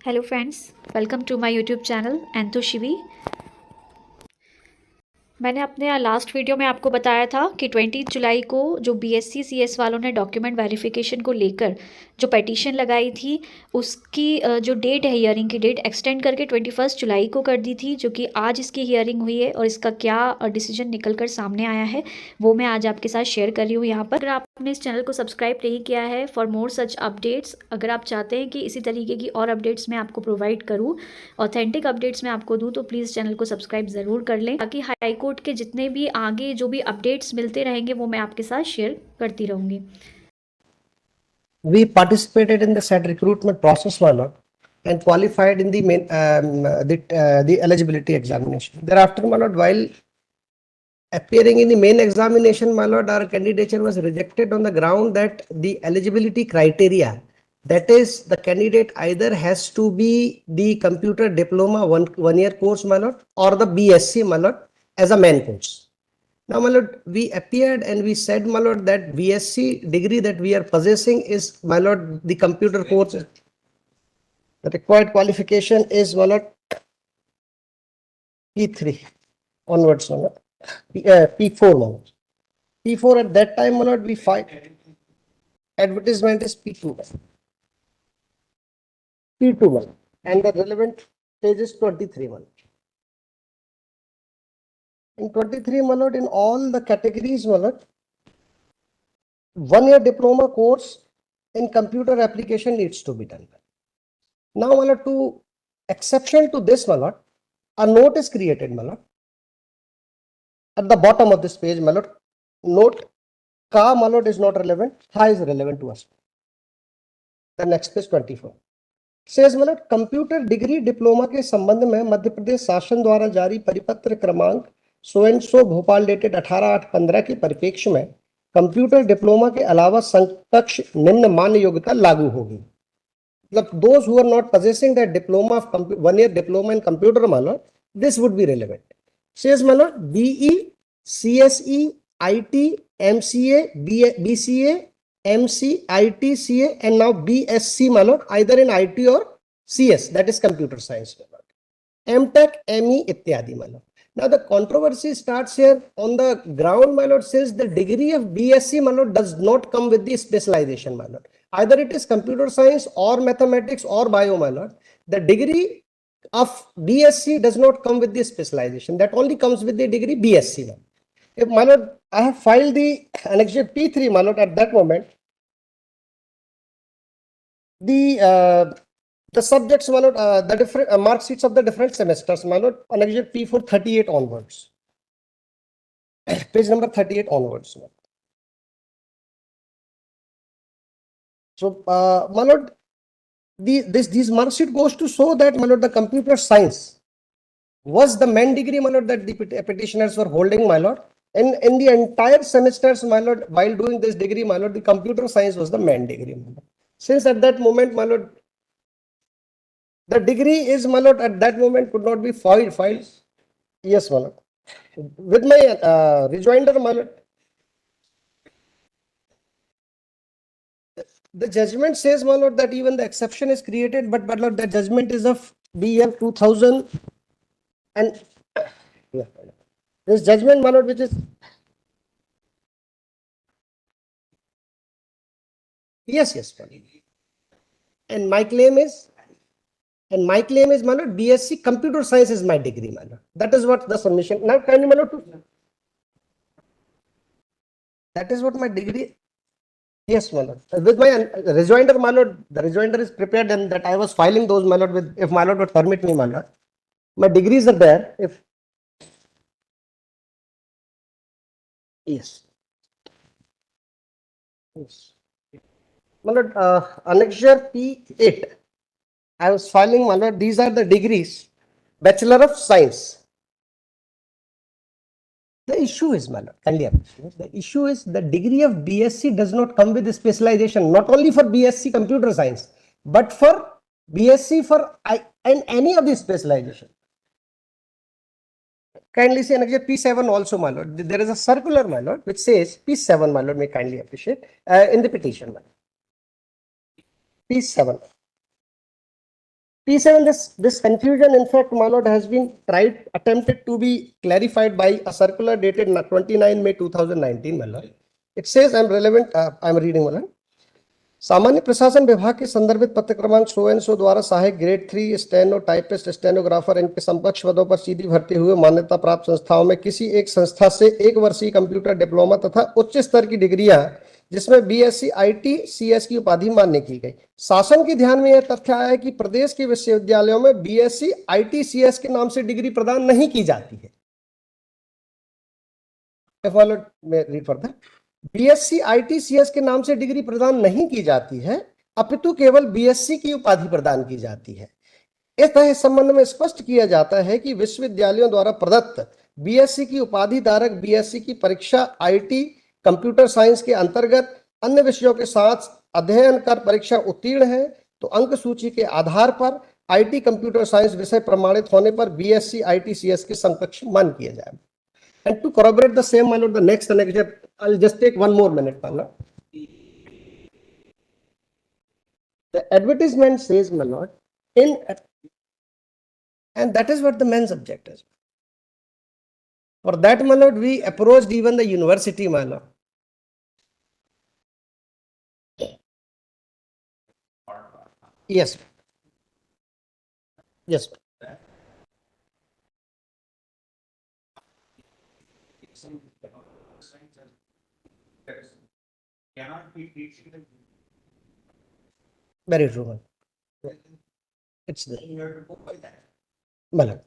Hello friends, welcome to my YouTube channel Antho Shivi. मैंने अपने last video में आपको बताया था कि 20 जुलाई को जो बीएससी सीएस वालों ने डॉक्यूमेंट वेरिफिकेशन को लेकर जो पिटीशन लगाई थी उसकी जो डेट है, हियरिंग की डेट एक्सटेंड करके 21 जुलाई को कर दी थी, जो कि आज इसकी हियरिंग हुई है और इसका क्या डिसीजन निकल कर सामने आया है वो मैं आज आपके साथ शेयर कर रही हूँ यहाँ पर। अगर आपने इस चैनल को सब्सक्राइब नहीं किया है, फॉर मोर सच अपडेट्स, अगर आप चाहते हैं कि इसी तरीके की और अपडेट्स मैं आपको प्रोवाइड करूँ, ऑथेंटिक अपडेट्स मैं आपको दूं, तो प्लीज़ चैनल को सब्सक्राइब ज़रूर कर लें ताकि हाई कोर्ट के जितने भी आगे जो भी अपडेट्स मिलते रहेंगे वो मैं आपके साथ शेयर करती रहूँगी। We participated in the said recruitment process, my lord, and qualified in the the eligibility examination. Thereafter, my lord, while appearing in the main examination, my lord, our candidature was rejected on the ground that the eligibility criteria, that is, the candidate either has to be the computer diploma one year course, my lord, or the BSc, my lord, as a main course. Now, my lord, we appeared and we said, my lord, that BSc degree that we are possessing is, my lord, the computer course. The required qualification is, my lord, P3 onwards, my lord. P4, my lord. P4 at that time, my lord, we find advertisement is P2. P2, my lord. And the relevant page is 23, my lord. In 23, my lord, in all the categories, my lord, 1 year diploma course in computer application needs to be done. Now, my lord, to exception to this, my lord, a note is created, my lord. At the bottom of this page, my lord, note Ka, my lord, is not relevant. Ha is relevant to us. The next page 24. Says, my lord, computer degree diploma के संबंध में मध्य प्रदेश शासन द्वारा जारी परिपत्र क्रमांक so and so Bhopal dated 18/8/15 के परिप्रेक्ष्य में कंप्यूटर डिप्लोमा के अलावा समकक्ष निम्न मान्य योग्यता लागू होगी। मतलब those who are not possessing that diploma of 1 year diploma in computer, my lord, this would be relevant. Says, my lord, BE, CSE, IT, MCA, BCA, MC, IT, CA, and now BSc, my lord, either in IT or CS, that is computer science, my lord. MTech, ME, ityadi, my lord. Now the controversy starts here on the ground, my lord, says the degree of BSc, my lord, does not come with the specialization, my lord. Either it is computer science or mathematics or bio, my lord. The degree of BSc does not come with the specialization. That only comes with the degree BSc. If, my lord, I have filed the annexure P3, my lord, at that moment. The subjects, my lord, the different mark sheets of the different semesters, my lord, annexure P4 38 onwards. Page number 38 onwards. So, my lord, these mark sheet goes to show that, my lord, the computer science was the main degree, my lord, that the petitioners were holding, my lord. And in the entire semesters, my lord, while doing this degree, my lord, the computer science was the main degree, my lord. Since at that moment, my lord, the degree is, my lord, at that moment could not be filed. Yes, my lord. With my rejoinder, my lord, the judgment says, my lord, that even the exception is created, but my lord, the judgment is of BL 2000 and yeah, this judgment, my lord, which is yes, my lord. And my claim is, my lord, BSc computer science is my degree, my lord. That is what the submission. Now, kindly, my lord, that is what my degree. Yes, my lord. With my rejoinder, my lord, the rejoinder is prepared, and that I was filing those, my lord, with, if my lord would permit me, my lord. My degrees are there. If yes, yes, my lord, annexure P8. I was filing, my lord. These are the degrees. Bachelor of Science. The issue is, my lord, kindly appreciate. The issue is the degree of BSc does not come with specialization, not only for BSc Computer Science, but for BSc for and any of the specialization. Kindly see annexure P7 also, my lord. There is a circular, my lord, which says P7, my lord, may kindly appreciate in the petition, my lord. P7. P7, this confusion, in fact, my lord, has been attempted to be clarified by a circular dated 29 May 2019, my lord. It says, I'm reading, my lord. सामान्य प्रशासन विभाग के संदर्भित पत्र क्रमांक so and so द्वारा सहायक grade 3 steno typist stenographer इनके समकक्ष पदों पर सीधी भर्ती हुए मान्यता प्राप्त संस्थाओं में किसी एक संस्था से 1 वर्षीय कंप्यूटर डिप्लोमा तथा उच्च स्तर की डिग्रियां जिसमें बीएससी आईटी सीएस की उपाधि मान्य की गई। शासन के ध्यान में यह तथ्य आया है कि प्रदेश के विश्वविद्यालयों में बीएससी आईटी सीएस के नाम से डिग्री प्रदान नहीं की जाती है। बीएससी आईटी सीएस के नाम से डिग्री प्रदान नहीं की जाती है, अपितु केवल बीएससी की उपाधि प्रदान की जाती है। इस तरह इस संबंध में स्पष्ट किया जाता है कि विश्वविद्यालयों द्वारा प्रदत्त बीएससी की उपाधि धारक बीएससी की परीक्षा आईटी कंप्यूटर साइंस के अंतर्गत अन्य विषयों के साथ अध्ययन कर परीक्षा उत्तीर्ण है तो अंक सूची के आधार पर आईटी कंप्यूटर साइंस विषय प्रमाणित होने पर बीएससी आईटी सीएस के समकक्ष मान किया जाए। And to corroborate the same, my lord, the next annexure, I'll just take 1 more minute, my lord. The advertisement says, my lord, and that is what the main subject is. For that, my lord, we approached even the university, my lord. Yes. Yes. Cannot be teaching. Very true, man. It's there. You have to go by that. Malan.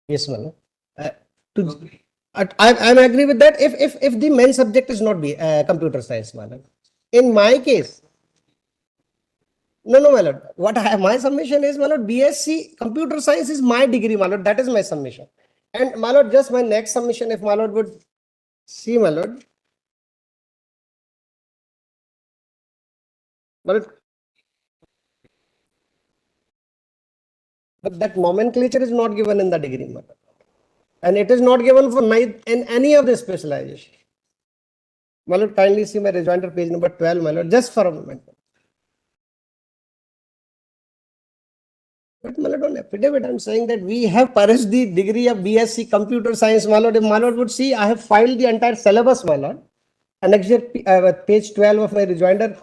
Yes, Malan. I agree with that. If the main subject is not be computer science, Malan. In my case, no, my lord. My submission is, my lord, BSc computer science is my degree, my lord. That is my submission. And my lord, just my next submission, if my lord would see, my lord. But that nomenclature is not given in the degree, my lord. And it is not given for in any of the specialization. My lord, kindly see my rejoinder page number 12, my lord, just for a moment. But my lord, on affidavit, I'm saying that we have purged the degree of BSc computer science, my lord. If my lord would see, I have filed the entire syllabus, my lord. Annexure page 12 of my rejoinder.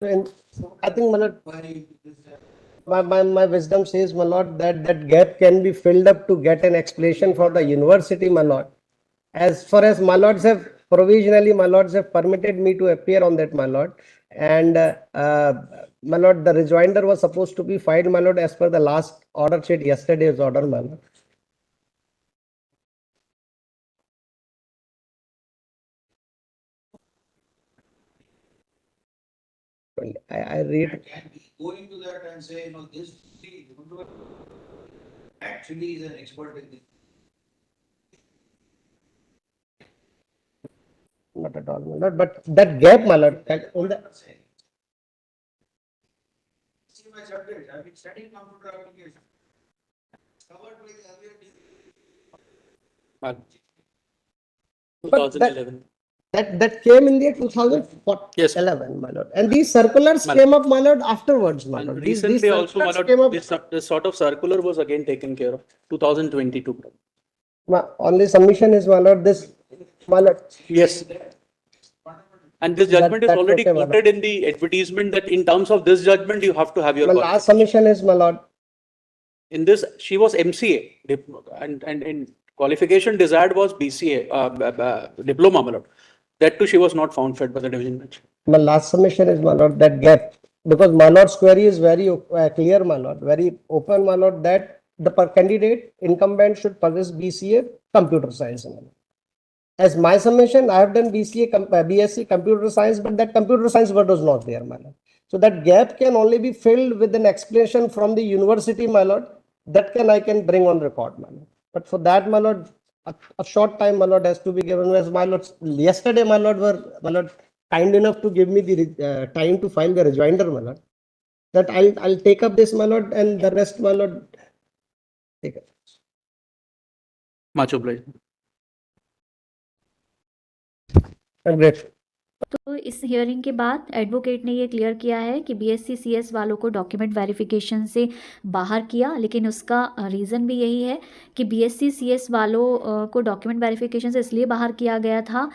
And I think, my lord, my wisdom says, my lord, that gap can be filled up to get an explanation for the university, my lord. As far as my lords have provisionally, my lords have permitted me to appear on that, my lord. And my lord, the rejoinder was supposed to be filed, my lord, as per the last order sheet, yesterday's order, my lord. I read. Can we go into that and say, no, this actually is an expert in this. Not at all, my lord. But that gap, my lord, in the, See my subject, I've been studying computer application. Covered with earlier. but 2011. that came in the 2011, Yes. my lord. And these circulars My- came up, my lord, afterwards, my And lord. recently also, my circulars lord, came up, this sort of circular was again taken care of. 2022. my only submission is, my lord, this, my lord. Yes. And this judgment is that's already okay, my lord. quoted in the advertisement that in terms of this judgment, you have to have your My qualification. last submission is, my lord. In this, she was MCA and in qualification desired was BCA, diploma, my lord. That too, she was not found fit by the division bench. My last submission is, my lord, that gap, because my lord's query is very clear, my lord, very open, my lord, that the candidate incumbent should possess BCA computer science, my lord. As my submission, I have done BSc computer science, but that computer science word was not there, my lord. So that gap can only be filled with an explanation from the university, my lord. That I can bring on record, my lord. But for that, my lord, a short time, my lord, has to be given. As my lord, yesterday, my lord, were, my lord, kind enough to give me the time to file the rejoinder, my lord. That I'll take up this, my lord, and the rest, my lord, take it. Much obliged. Great. तो इस hearing के बाद advocate ने ये clear किया है कि BSc CS वालों को डॉक्यूमेंट वेरिफिकेशन से बाहर किया, लेकिन उसका रीज़न भी यही है कि बीएससी सीएस वालों को डॉक्यूमेंट वेरिफिकेशन से इसलिए बाहर किया गया था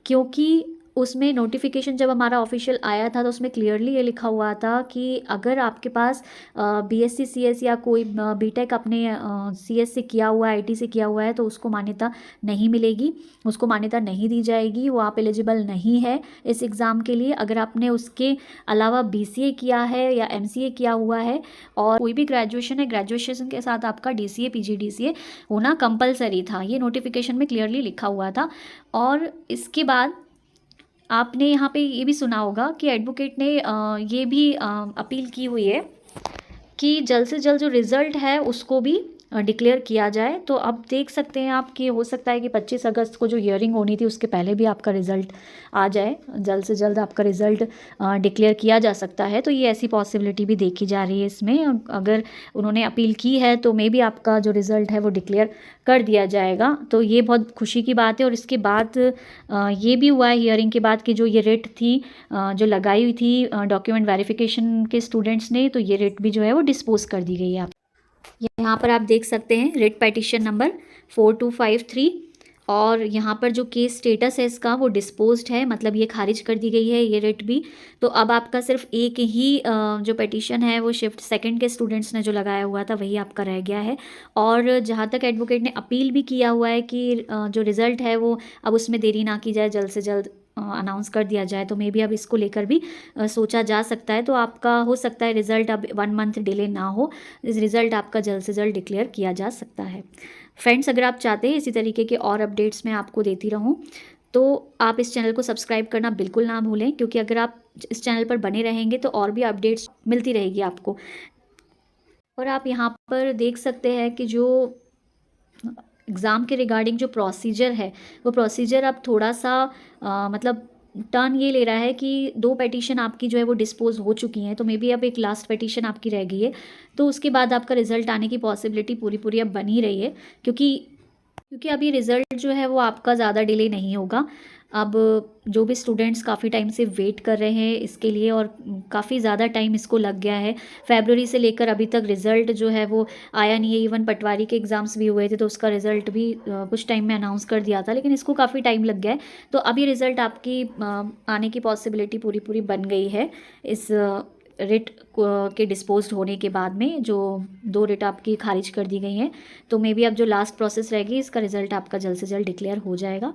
क्योंकि उसमें नोटिफिकेशन जब हमारा ऑफिशियल आया था तो उसमें क्लियरली ये लिखा हुआ था कि अगर आपके पास बीएससी सीएस या कोई बीटेक अपने सीएस से किया हुआ है, आईटी से किया हुआ है, तो उसको मान्यता नहीं मिलेगी, उसको मान्यता नहीं दी जाएगी, वो आप एलिजिबल नहीं है इस एग्ज़ाम के लिए। अगर आपने उसके अलावा बीसीए किया है या एमसीए किया हुआ है और कोई भी ग्रेजुएशन है, ग्रेजुएशन के साथ आपका डीसीए पीजीडीसीए होना कंपलसरी था, ये नोटिफिकेशन में क्लियरली लिखा हुआ था। और इसके बाद आपने यहाँ पे ये भी सुना होगा कि एडवोकेट ने ये भी अपील की हुई है कि जल्द से जल्द जो रिज़ल्ट है उसको भी डिक्लेयर किया जाए। तो अब देख सकते हैं आप कि हो सकता है कि 25 अगस्त को जो हियरिंग होनी थी उसके पहले भी आपका रिज़ल्ट आ जाए, जल्द से जल्द आपका रिज़ल्ट डिक्लेयर किया जा सकता है। तो ये ऐसी पॉसिबिलिटी भी देखी जा रही है इसमें। अगर उन्होंने अपील की है तो मे बी आपका जो रिज़ल्ट है वो डिक्लेयर कर दिया जाएगा, तो ये बहुत खुशी की बात है। और इसके बाद ये भी हुआ है हियरिंग के बाद कि जो ये रिट थी जो लगाई हुई थी डॉक्यूमेंट वेरिफिकेशन के स्टूडेंट्स ने, तो ये रिट भी जो है वो डिस्पोज कर दी गई है। यहाँ पर आप देख सकते हैं रिट पेटिशन नंबर 4253 और यहाँ पर जो केस स्टेटस है इसका वो डिस्पोज्ड है, मतलब ये खारिज कर दी गई है ये रिट भी। तो अब आपका सिर्फ एक ही जो पेटिशन है वो शिफ्ट सेकंड के स्टूडेंट्स ने जो लगाया हुआ था वही आपका रह गया है। और जहाँ तक एडवोकेट ने अपील भी किया हुआ है कि जो रिज़ल्ट है वो अब उसमें देरी ना की जाए, जल्द से जल्द अनाउंस कर दिया जाए, तो मे बी अब इसको लेकर भी सोचा जा सकता है। तो आपका हो सकता है रिज़ल्ट अब 1 मंथ डिले ना हो, इस रिज़ल्ट आपका जल्द से जल्द डिक्लेयर किया जा सकता है। फ्रेंड्स, अगर आप चाहते हैं इसी तरीके के और अपडेट्स मैं आपको देती रहूं तो आप इस चैनल को सब्सक्राइब करना बिल्कुल ना भूलें, क्योंकि अगर आप इस चैनल पर बने रहेंगे तो और भी अपडेट्स मिलती रहेगी आपको। और आप यहाँ पर देख सकते हैं कि जो एग्ज़ाम के रिगार्डिंग जो प्रोसीजर है वो प्रोसीजर अब थोड़ा सा मतलब टर्न ये ले रहा है कि 2 पेटिशन आपकी जो है वो डिस्पोज हो चुकी हैं, तो मे बी अब एक लास्ट पेटिशन आपकी रह गई है, तो उसके बाद आपका रिज़ल्ट आने की पॉसिबिलिटी पूरी अब बन ही रही है, क्योंकि अब ये रिज़ल्ट जो है वो आपका ज़्यादा डिले नहीं होगा। अब जो भी स्टूडेंट्स काफ़ी टाइम से वेट कर रहे हैं इसके लिए और काफ़ी ज़्यादा टाइम इसको लग गया है, फरवरी से लेकर अभी तक रिज़ल्ट जो है वो आया नहीं है। इवन पटवारी के एग्ज़ाम्स भी हुए थे तो उसका रिज़ल्ट भी कुछ टाइम में अनाउंस कर दिया था, लेकिन इसको काफ़ी टाइम लग गया है। तो अभी रिज़ल्ट आपकी आने की पॉसिबिलिटी पूरी बन गई है इस रिट के डिस्पोज होने के बाद में, जो 2 रिट आपकी खारिज कर दी गई हैं। तो मे बी अब जो लास्ट प्रोसेस रहेगी इसका रिज़ल्ट आपका जल्द से जल्द डिक्लेयर हो जाएगा।